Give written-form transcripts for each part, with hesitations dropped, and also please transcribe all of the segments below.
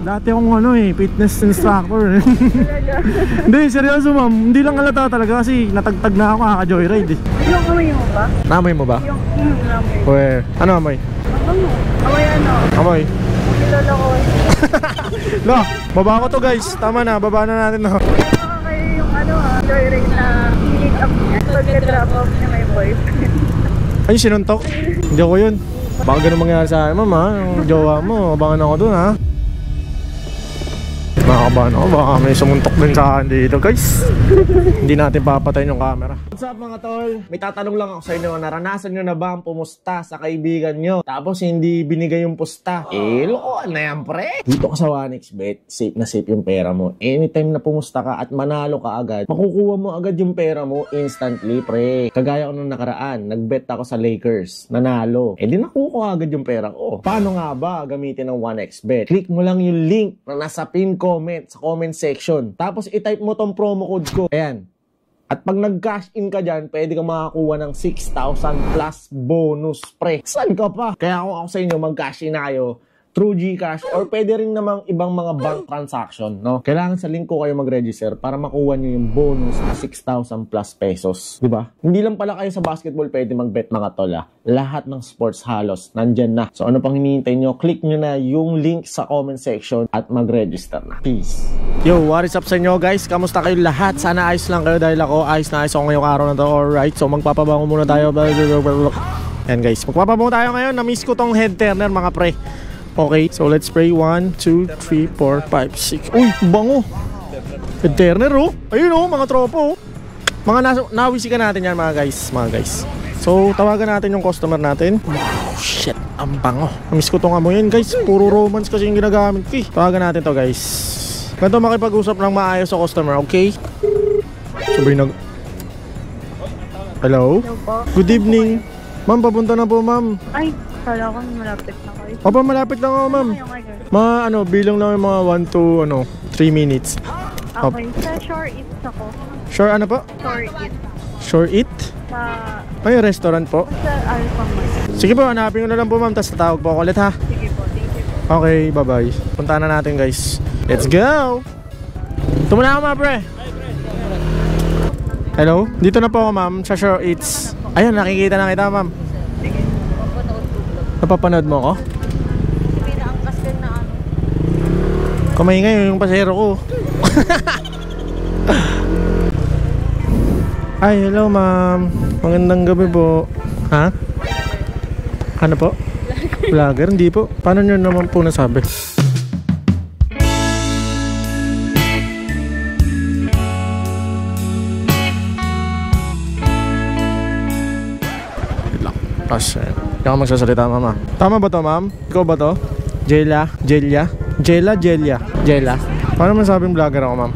Dati akong fitness instructor. Hindi, seryoso ma'am. Hindi lang halata talaga kasi natagtag na ako kaka-joyride eh. Yung amoy mo ba? Namoy mo ba? Yung amoy. Uwe, ano amoy? Amoy ano? Amoy? Kilala ko eh. Lo, baba ko to guys. Tama na, baba na natin no. Kayo yung joyride na pick up niya. Pagka-drop off niya may boyfriend. Ay, sinuntok? Hindi ako yun. Baka ganun mangyari sa akin ma'am ha. Yung jowa mo, abangan ako dun ha. Nakakabahan ako, baka may sumuntok din sa akin dito guys. Hindi natin papatayin yung camera. What's up mga tol? May tatanong lang ako sa inyo. Naranasan nyo na ba ang pumusta sa kaibigan nyo tapos hindi binigay yung pusta? Lokohan na yan pre. Dito ka sa 1xBet, safe na safe yung pera mo. Anytime na pumusta ka at manalo ka agad, makukuha mo agad yung pera mo instantly pre. Kagaya ko nung nakaraan, nagbet ako sa Lakers, nanalo. Di nakukuha agad yung pera ko. Paano nga ba gamitin ng 1xBet? Click mo lang yung link na nasa pin comment sa comment section. Tapos i-type mo tong promo code ko. Ayan. At pag nag-cash in ka dyan, pwede ka makakuha ng 6,000 plus bonus pre. Saan ka pa? Kaya ako sa inyo, mag-cash in na kayo through GCash or pwede rin namang ibang mga bank transaction, no? Kailangan sa link ko kayo mag-register para makuha nyo yung bonus na 6,000 plus pesos. Diba? Hindi lang pala kayo sa basketball pwede mag-bet mga tol ah. Lahat ng sports halos nandyan na. So ano pang hinihintay nyo? Click nyo na yung link sa comment section at mag-register na. Peace! Yo, what is up sa inyo guys? Kamusta kayo lahat? Sana ayos lang kayo dahil ako ayos na ayos ako ngayong araw na to. Alright, so magpapabango muna tayo. Yan guys, magpapabango tayo ngayon. Na-miss ko tong head turner mga pre. Okay, so let's spray 1, 2, 3, 4, 5, 6. Uy, bango. Head turner oh. Ayun oh, mga tropo oh. Mga nawisikan natin yan mga guys. So, tawagan natin yung customer natin. Wow, shit, ang bango. Namiss ko tong amoy yan guys. Puro romance kasi yung ginagamit ko eh. Tawagan natin to guys. Ganito makipag-usap ng maayos sa customer, okay? Sabay nag... Hello? Good evening. Ma'am, papunta na po ma'am. Ay, kala ko malapit na kayo. Opo, malapit lang ako ma'am. Bilang lang yung mga 1 to 3 minutes. Okay, sa Shore Eats ako. Sure, ano po? Shore Eats. Shore Eat? Sa... May restaurant po? Sa Alpha Mart. Sige po, hanapin ko na lang po ma'am. Tapos tatawag po ako ulit ha. Sige po, thank you po. Okay, bye bye. Puntahan na natin guys. Let's go! Tumula ako mga pre. Hello? Dito na po ako ma'am sa Shore Eats. Ayun, nakikita na kita ma'am. Sige, mapanood po. Napapanood mo ako? Pinaangkas din na ano. Kumaingay yung pasero ko. Ay, hello ma'am. Magandang gabi po. Ha? Ano po? Vlogger? Hindi po. Paano nyo naman po nasabi? Kasi, hindi ako magsasalita mama. Tama ba to ma'am? Ikaw ba to? Jela? Paano masabing vlogger ako ma'am?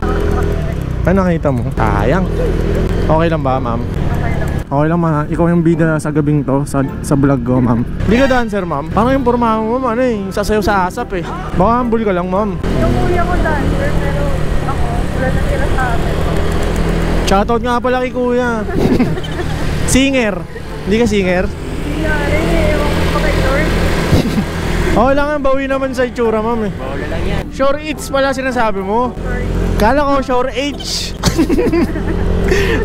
Ano nakita mo? Sayang. Okay lang ba ma'am? Okay lang ma'am. Ikaw yung bida sa gabing to sa vlog ko ma'am. Hindi ka dancer ma'am. Parang yung pormahan mo ma'am sasayaw sa asap eh. Baka humble ka lang ma'am. Yung kuya ko dancer pero ako wala na sila sa akin. Shoutout nga pala kay kuya. Singer. Hindi ka singer? Okay lang yan, bawi naman sa itsura ma'am eh. Bawala lang yan. Shore Eats pala sinasabi mo. Kala ko Shore H.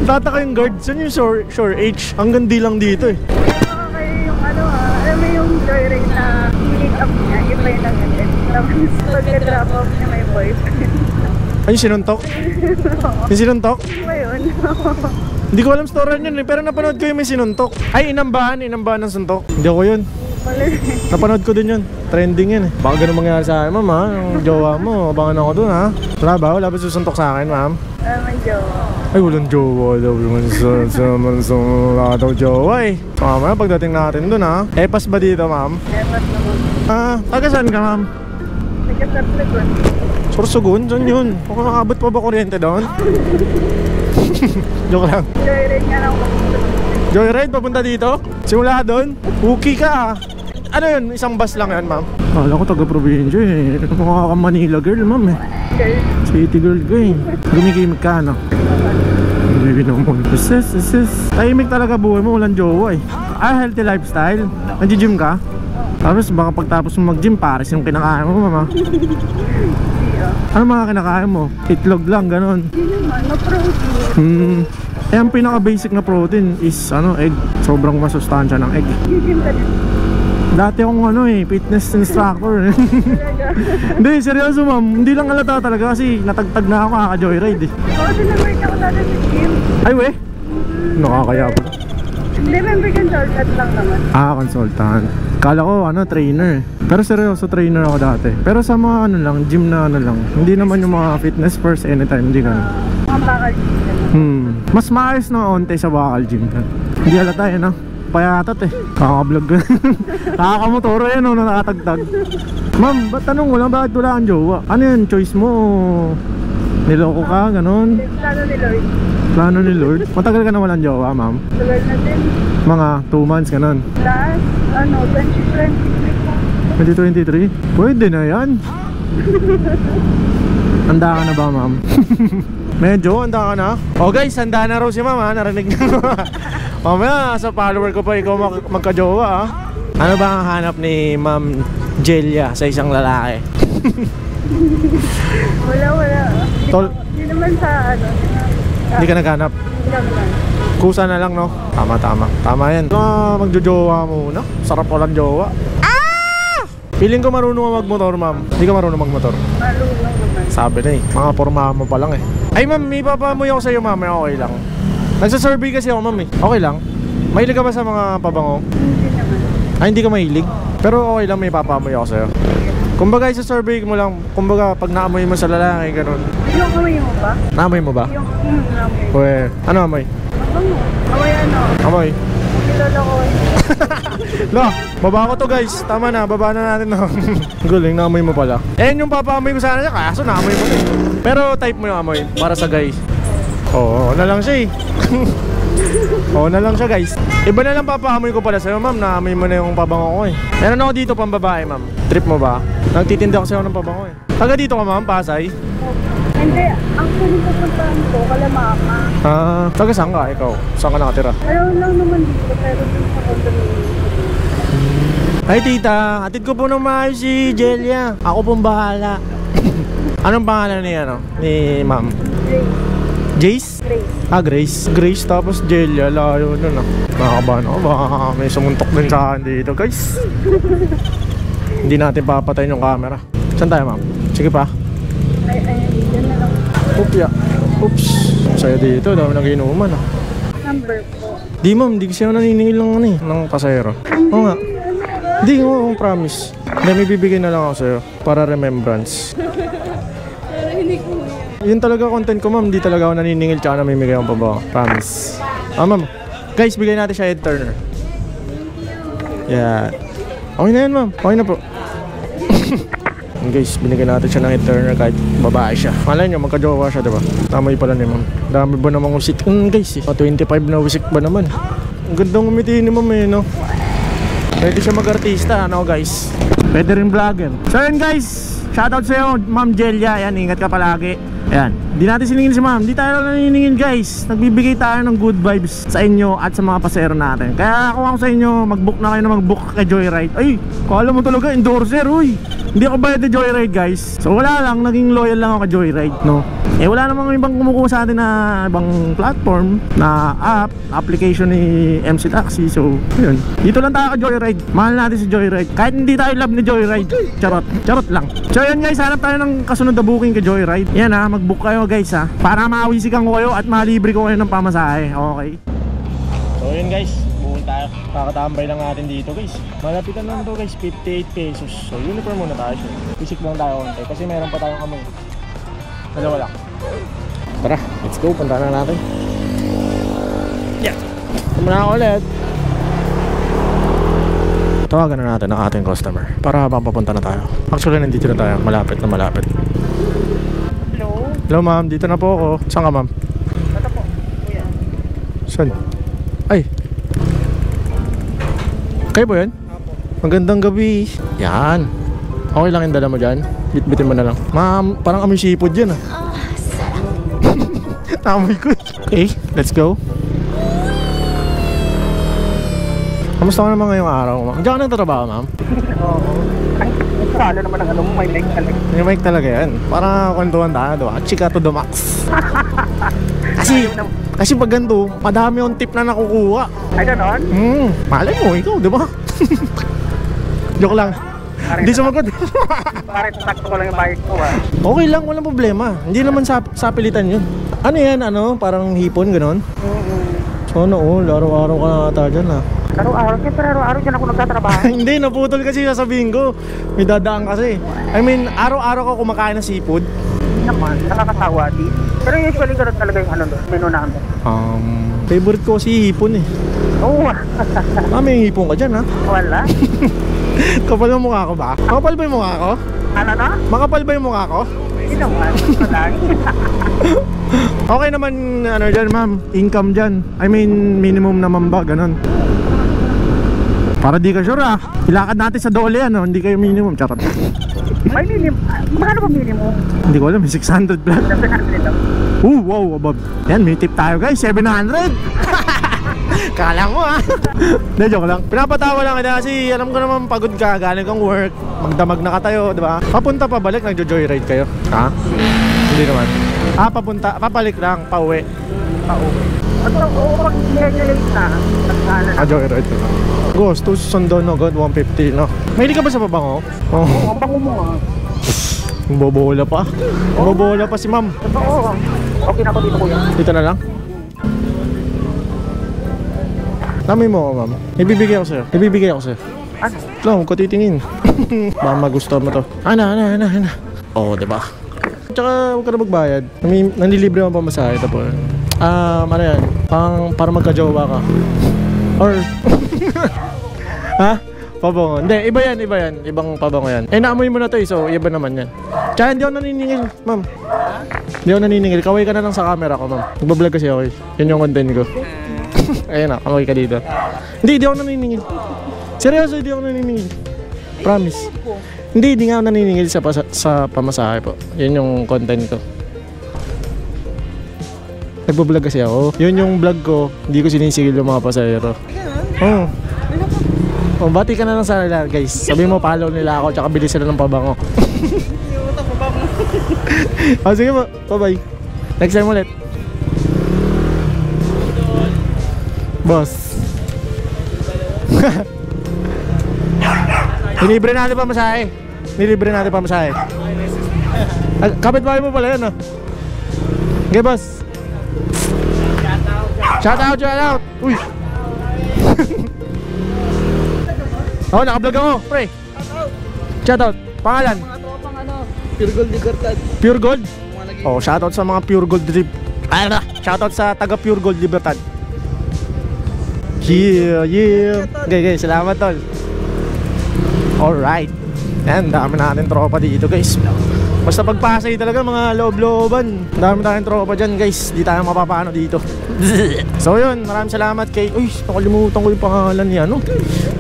Tataka yung guard. Saan yung Shore H? Ang gandi lang dito eh. Okay, yung alam mo yung joyride na pick up niya, iba yung nag-edit. Tapos pagka-drop off niya may boyfriend. Ay, sinuntok? Yung sinuntok? Iba yun. Hindi ko alam story yun eh, pero napanood ko yung may sinuntok. Ay, inambahan ng suntok. Hindi ako yun. Napanood ko din yun. Trending yun eh. Baka ganun mangyari sa akin, ma'am ha. Yung jowa mo, abangan ako dun ha. Wala ba? Wala ba susuntok sa akin, ma'am? May jowa. Ay, walang jowa daw. Wala daw jowa eh. Mamaya, pagdating natin dun ha. Epas ba dito, ma'am? Epas naman. Taga saan ka, ma'am? Taga-Sorsogon. Sorsogon? Saan yun? Baka nakabot pa ba kuryente doon? Joke lang. Joyride nga lang. Joyride papunta dito? Simula doon? Uki ka. Ano yun? Isang bus lang yan, ma'am? Kala ko taga-probinsya eh. Mukha ka Manila girl, ma'am eh. Girl. City girl ka eh. Gumikimik ka, no? Gumikimik mo. Tahimik talaga buhay mo, walang jowa eh. Healthy lifestyle. Nag-gym ka? Tapos baka pagtapos mo mag-gym, pares yung kinakain mo, mama. Ano mga kinakain mo? Itlog lang, ganon. Hindi naman, na-protein. Eh, ang pinaka-basic na protein is egg. Sobrang masustansya ng egg. Gym ka din. Dati akong fitness instructor. Talaga. Hindi, seryoso ma'am. Hindi lang halata talaga kasi natagtag na ako kaka-joyride eh. Oo, sinamay ako dati sa gym. Ay, we? Nakakaya po. Hindi, member consultant lang naman. Consultant. Kala ko, trainer. Pero seryoso, trainer ako dati. Pero sa mga lang, gym na lang. Hindi naman yung mga fitness first anytime, hindi ganun. Mga bakal gym ka lang. Mas maayos na onte sa bakal gym ka. Hindi halata eh, payatat eh. Kaka-vlog ka. Kakakamotoro yan, nakatagtag. Ma'am, ba't tanong mo lang, bakit wala kang jowa? Ano yan, choice mo? Niloko ka, ganon? Plano ni Lord. Plano ni Lord? Matagal ka na walang jowa, ma'am? Tagal na din. Mga 2 months, ganon? Last, 2023. 2023? Pwede na yan. Handa ka na ba, ma'am? Medyo, handa ka na? Oh guys, handa na raw si ma'am, ha? Narinig na. Mamaya, sa follower ko pa ikaw magka-jowa, ha? Ano ba ang hanap ni Ma'am Jelia sa isang lalaki? Wala. Hindi naman sa Hindi ka naghanap? Hindi naman. Kusa na lang, no? Tama yan. Magjojowa muna. Sarap walang jowa. Feeling ko marunong ka magmotor, ma'am. Hindi ka marunong magmotor. Marunong naman. Sabi na eh. Mga porma mo pa lang eh. Ay, ma'am, may papamoy ako sa'yo, ma'am. Okay lang. Nagsasurvey kasi ako, ma'am eh. Okay lang. Mahilig ka ba sa mga pabango? Hindi naman. Ay, hindi ka mahilig? Pero okay lang, may papamoy ako sa'yo. Kumbaga, sa survey mo lang, kumbaga, pag naamoy mo sa lalaki, ganun. Yung amoy mo ba? Naamoy mo ba? Yung amoy. Uwe, ano amoy? Bango. Amoy ano? Amoy? Kilala ko. Lo, baba ko to guys. Tama na, baba na natin no. Guling, naamoy mo pala. Eh, yung papaamoy ko sana siya, kaso naamoy mo to. Pero type mo yung amoy, para sa guys. Oo, na lang siya eh. Oo na lang siya guys. Iba na lang papaamoy ko pala sa'yo, ma'am. Naamoy mo na yung pabango ko eh. Meron ako dito pang babae, ma'am. Trip mo ba? Nagtitinda ko sa'yo ng pabango eh. Taga dito ka, ma'am, Pasay? Hindi, ang pupuntahan ko, Kalamaka. Taga saan ka? Ikaw? Saan ka nakatira? Alam lang naman dito, pero dun sa condominium. Ay tita, hatid ko po ng maayos si Jelia. Ako pong bahala. Anong pangalan ni ma'am? Grace. Jace? Grace. Grace tapos Jelia, layo nun Nakakabahan ako, baka may sumuntok din sa akin dito guys. Hindi natin papatayin yung camera. Saan tayo, ma'am? Sige pa. Ay, yan na lang. Oops. Sa'yo dito, dami nang inuman Number po. Di ma'am, di kasi ako naniningil ng pasahero. Oo nga. Di ko, promise. Hindi, may bibigay na lang ako sa'yo para remembrance. Yun talaga content ko, ma'am. Di talaga ako naniningil tsaka namimigay akong pabaho. Promise. Ma'am. Guys, bigay natin siya head turner. Yeah. Okay na yan, ma'am. Okay na po. Guys, binigyan natin siya ng head turner kahit babae siya. Malay nyo, magka-jowa siya, diba? Tamay pala ni ma'am. Dami ba namang usit? Guys, 25 na wisik ba naman? Ang gandang umiti ni ma'am no? Pwede siya mag-artista, guys? Pwede rin vlogger. So yun guys, shoutout sa'yo, Ma'am Jelia. Yan, ingat ka palagi. Ayan, di natin siningin si ma'am. Di tayo naniningin guys. Nagbibigay tayo ng good vibes sa inyo at sa mga pasero natin. Kaya kung ako sa inyo, mag-book na kayo na mag-book kay Joyride. Ay, kala mo talaga endorser, uy. Hindi ako bayad na Joyride guys. So wala lang, naging loyal lang ako kay Joyride, no? Eh wala namang ibang kumukuha sa atin na ibang platform na application ni MC Taxi. So yun, dito lang tayo kay Joyride. Mahal natin si Joyride. Kahit hindi tayo love ni Joyride. Charot lang. So yun guys, hanap tayo ng kasunod na booking kay Joyride. Yan mag-book kayo guys para mawisikan ko kayo at malibre ko kayo ng pamasahe. Okay. So yun guys, buong tayo. Kakatambay lang natin dito guys. Malapitan lang to guys, 58 pesos. So uniform muna tayo. Isik lang tayo konti kasi meron pa tayong amoy. Dalawa lang. Tara, let's go. Punta na natin. Yeah. Tama na ako ulit. Tawagan na natin ang ating customer para habang papunta na tayo. Actually, nandito na tayo. Malapit na malapit. Hello ma'am, dito na po ako. Saan ka ma'am? Ito po, kuya. Saan? Ay. Kayo po yan? Apo. Magandang gabi. Yan. Okay lang yung dala mo dyan? Bitbitin mo na lang. Ma'am, parang amoy seafood yan Amoy ko. Okay, let's go. Kamusta ka naman ngayong araw, ma'am? Diyan ka nagtatrabaho, ma'am? Oo. Ay, salo naman ang ano mo, may mic talaga. May mic talaga yan. Parang kwentuhan tayo, diba? Chika to the max. Kasi pag ganito, madami yung tip na nakukuha. Ay, ganon? Malay mo, ikaw, diba? Joke lang. Hindi sumagot. Parang sakto ko lang yung bike ko ah. Okay lang, walang problema. Hindi naman sa pilitan yun. Ano yan, ano? Parang hipon, ganon? So, ano, araw-araw ka na ata dyan, ah. Araw-araw, siyempre araw-araw dyan ako nagtatrabaho. Hindi, naputol kasi sasabihin ko. May dadaan kasi. I mean, araw-araw ka kumakain ng seafood. Hindi naman, nakakasawa din. Pero usually gano'n talaga yung ano, menu namin. Favorite ko si hipon eh. Oo. May hipon ka dyan, ha? Wala. Kapal ang mukha ko ba? Makapal ba yung mukha ko? Ano na? Makapal ba yung mukha ko? Hindi naman, wala. Okay naman, ano dyan, ma'am? Income dyan. I mean, minimum naman ba? Ganon. Para di ka sure, ah. Ilakad natin sa dole, ano? Hindi kayo minimum. Charot. May minimum. Magkano ba minimum? Hindi ko alam, 600 plus. 700 lang. Wow, above. Yan, may tip tayo, guys. 700. Kala mo, ah. Hindi, joke lang. Pinapatawa lang kita kasi alam ko naman pagod ka, galing kang work, magdamag na katayo, di ba? Papunta pa balik, nagjo-joyride kayo. Ha? Hindi naman. Papunta, papalik lang, pauwi. Pauwi. At oo, pag late na, nagkala na. Joyride ka lang. Ghost, 2 sundo, no? God, 150, no? Mahilig ka ba sa babango? Oo, ang bango mo ah. Bobola pa. Bobola pa si ma'am. Oo. Okay na ako dito, kuya. Dito na lang. Tama mo ako, ma'am. Ibibigay ako sa'yo. Ibibigay ako sa'yo. Ano? No, huwag ko titingin. Baka magustuhan mo to. Ana. Oo, diba? Tsaka huwag ka na magbayad. Nanlilibre mo pa masahe. Tapos, ano yan? Para magka-jowa ka. Or, ha? Pabango. Hindi, iba yan. Ibang pabango yan. Naamoy mo na to eh, so iba naman yan. Tsaka hindi ako naniningil, ma'am. Hindi ako naniningil. Kaway ka na lang sa camera ko, ma'am. Nagbablog kasi ako eh. Yun yung content ko. Ayun na, kaway ka dito. Hindi ako naniningil. Seryoso, hindi ako naniningil. Promise. Hindi nga ako naniningil sa pamasahe po. Yun yung content ko. Nagbablog kasi ako. Yun yung vlog ko. Hindi ko sinisigil yung mga pasahero. Oo. Oh, bati ka na lang sa nila, guys. Sabi mo, follow nila ako, tsaka bili sila ng pabango. Oh, sige po. Bye-bye. Next time ulit. Boss. Nilibre natin pa masahe. Kapit-bahay mo pala yan, ah. Okay, boss. Shout out. Uy. Oh, naka-vlog ako, pre. Shoutout. Pangalan? Mga tropang ano, Pure Gold Libertad. Pure Gold? Oh, shoutout sa mga Pure Gold shoutout sa taga Pure Gold Libertad. Yeah. Okay, salamat tol. Alright. Yan, dami natin tropa dito, guys. Basta pagpasay talaga mga loob-looban. Dami tayong tropa dyan, guys. Di tayo mapapano dito. So yun, maraming salamat kay... Uy, nakalimutan ko yung pangalan niya, no?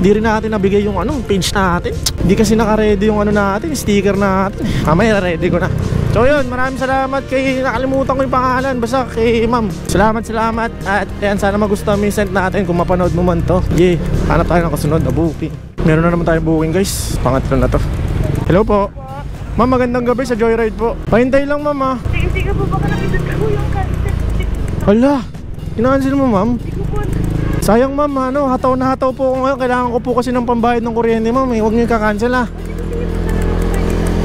Hindi rin natin nabigay yung page natin. Hindi kasi naka-ready yung natin, sticker natin. Mamaya ready ko na. So yun, maraming salamat kay... Nakalimutan ko yung pangalan. Basta kay ma'am. Salamat. At yan, sana magustuhan mo yung sent natin kung mapanood mo man to. Yeah, hanap tayo ng kasunod na booking. Meron na naman tayong booking, guys. Pangatlo na to. Hello po. Ma'am, magandang gabi sa Joyride po. Pahintay lang, ma'am, ha. Sige po, baka nakita ko yung cancel. Hala, kinancel mo, ma'am? Hindi ko po. Sayang, ma'am, hataw na hataw po ako ngayon. Kailangan ko po kasi ng pambayad ng kuryente, ma'am. Huwag niyo i-cancel, ha.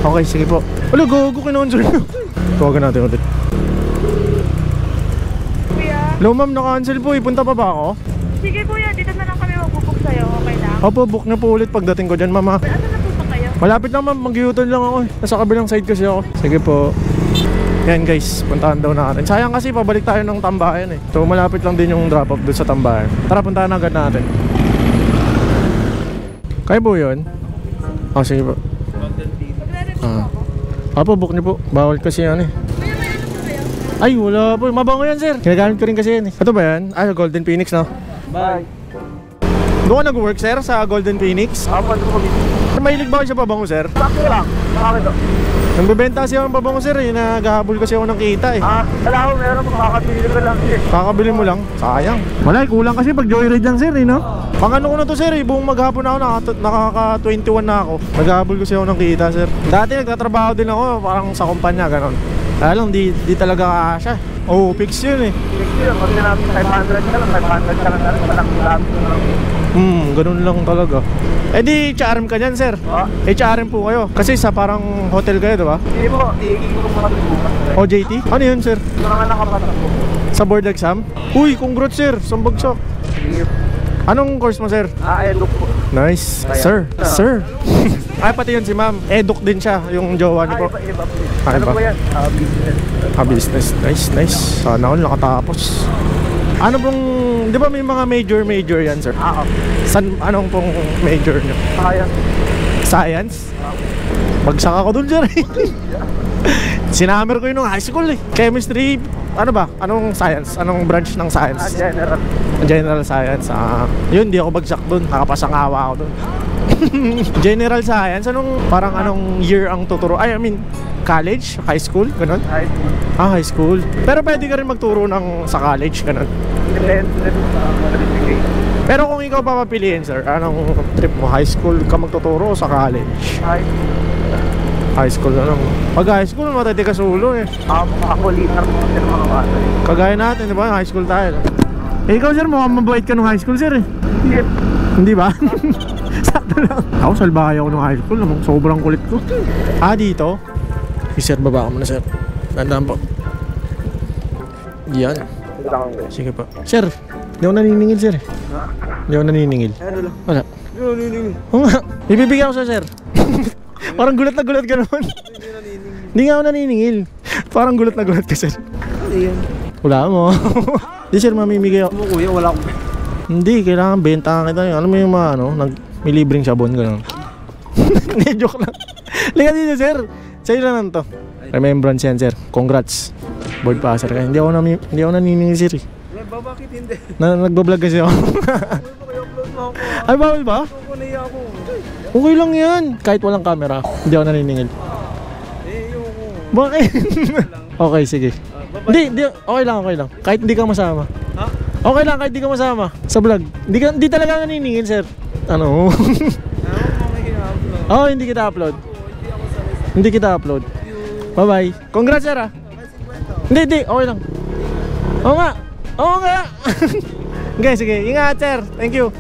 Okay, sige po. Hala, gogo, kinancel nyo. Tawagan natin ulit. Kuya? Hello, ma'am, na-cancel po. Ipunta pa ba ako? Sige kuya, dito na lang kami magbubuk sa'yo. Okay lang? Opo, book niyo po ulit pagdating ko dyan, ma'am, ha. Ano na po ba kayo? Malapit lang, ma'am. Mag-U-turn lang ako. Nasa kabilang side kasi ako. Sige po. Yan, guys. Puntahan daw natin. Sayang kasi pabalik tayo ng Tambayan eh. So malapit lang din yung drop off doon sa Tambayan. Tara, puntahan agad natin. Kaya po yun? Oh, sige po. Apo, book niyo po. Bawal kasi yan eh. Ay, wala po. Mabango yan, sir. Ginagamit ko rin kasi yan eh. Ito ba yan? Ay, Golden Phoenix, no? Bye. Doon ka nag-work, sir, sa Golden Phoenix? Ako, ano po? mahilig ba kayo sa pabango, sir? Sakto lang. Bakit o? Nagbebenta kasi ako ng pabango, sir eh. Naghahabol kasi ako ng kita eh. Wala ko, meron makakabili ko lang eh. Kakabili mo lang? Sayang. Wala eh, kulang kasi pag joyride lang, sir eh, no? Pang ano ko na to, sir eh. Buong maghapon ako, nakaka-21 na ako. Naghahabol kasi ako ng kita, sir. Dati nagtatrabaho din ako, parang sa kumpanya, ganon. Kaya lang, di talaga kasya. Oo, fix yun eh. Sige, pag namin 500 ka lang, 500 ka lang na rin, walang Ganun lang talaga. Eh di, HRM ka dyan, sir. HRM po kayo. Kasi sa parang hotel kayo, diba? Hindi po, iiging ko mga tubukan. OJT? Ano yun, sir? Ito naman nakapasa po. Sa board exam? Uy, congrats, sir. Sambagsak. Anong course mo, sir? Eduk po. Nice. Sir. Sir. Ay, pati yun si ma'am. Eduk din siya, yung jowa niyo po. Iba po. Ano Ano ba? po yan? Business. Business. Nice. Sana all nakatapos. Ano pong, di ba may mga major yan, sir? Anong pong major nyo? Science? Bagsak ako dun, sir. Sinammer ko yun nung high school eh. Chemistry, ano ba? Anong science? Anong branch ng science? General. General science. Yun, di ako bagsak dun. Nakapasangawa ako dun. General science, anong year ang tuturo? I mean, college? High school? Ganon? High school. Pero pwede ka rin magturo sa college, ganon. Depende sa qualification. Pero kung ikaw papapiliin, sir, anong trip mo? High school ka magtuturo o sa college? High school, Pag high school, matati ka sulo eh. Ako leader mo kasi ng mga bata. Kagaya natin, di ba? High school tayo. Eh, ikaw, sir, mukhang mabait ka nung high school, sir eh. Hindi ba? Sakto lang. Ako, salbahay ako nung high school. Sobrang kulit ko. Dito? Sir, baba ka muna, sir. Tandaan po. Yan. Sige po. Sir, hindi ako naniningil, sir. Hindi ako naniningil. Ano lang? Wala. Oo nga. Ibibigyan ko sa sir. Parang gulat na gulat ka naman. Hindi nga ako naniningil. Parang gulat na gulat ka, sir. Wala mo. Hindi, sir, mamimigay ako. Kuya, wala akong... Hindi, kailangan benta kita. Alam mo yung mga may libreng sabon, gano'n. Hindi, joke lang. Liga dito, sir. Sa'yo lang to. Remembrance yan, sir. Congrats. Board passer ka. Hindi ako naniningil, sir. Bakit hindi? Nagbablog kasi ako. Ay, bawal ba? Okay lang yan. Kahit walang camera, hindi ako naniningil. Bakit? Okay, sige. Hindi, okay lang. Kahit hindi ka masama. Okay lang, kahit hindi ka masama sa vlog. Hindi talaga naniningil, sir. Ano? Hindi kita upload. Hindi kita upload. Bye-bye. Congrats, sir, ah. Hindi, okay lang. Oo nga. Okay, sige. Ingat, sir. Thank you.